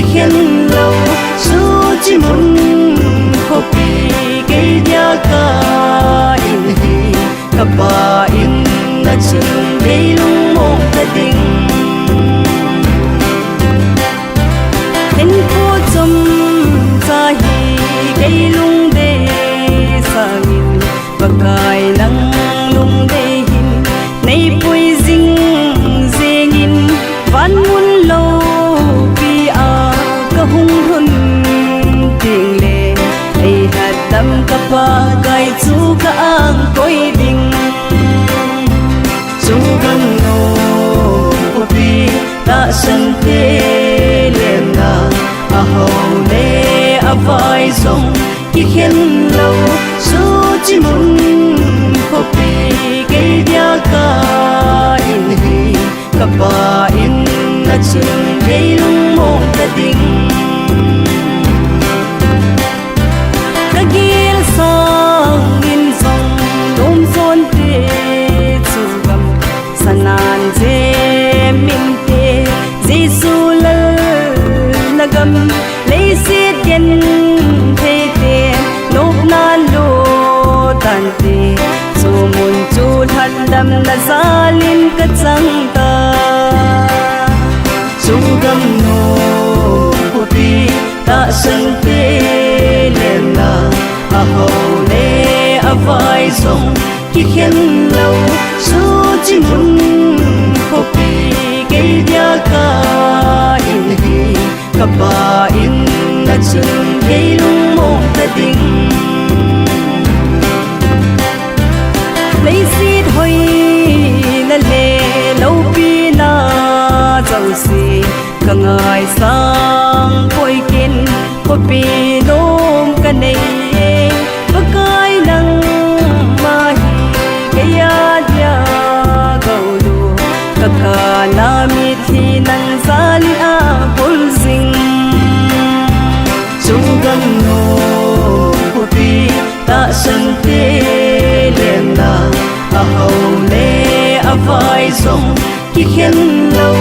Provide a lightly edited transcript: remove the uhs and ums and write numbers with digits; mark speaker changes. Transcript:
Speaker 1: ki khen lâu su chi mun ko pi ke dia ka in hi ka pa in na chung dei lung mo ta ding hen ko chom cha hi ke lung de sang in bakai nang lung de hin nei pui jing jeng in van mun lo pi a ka hung hun ting le ei hat dam ka pa kai chu ka ang koi ding chu gam no ko pi ta san te le na a ho le a vai song ki khen lâu su chi mun ko pi ke dia ka in hi ka pa in na chung dei lung mo ta ding ka gil sang in song dom son te chu gam sanan je min te jesu lal nagam lei sit yen te te nop na lo tan te chu mun chu than dam na zalin ka chang ta chu gam no ko pi ta san te le na a ho le a vai song ki khen lâu su chi mun ko pi ke dia ka in hi ka pa in na chung dei lung mo ta ding lấy xít hoi na le lâu pi na dầu si ka ngai sang khoi kin ko pi nom ka nei ba kai nang ma hi ke ya dia gau lu ka ka na mi thi nang zali a bul sing chu gam no ko pi ta san te le na a ho le a vai song ki khen lâu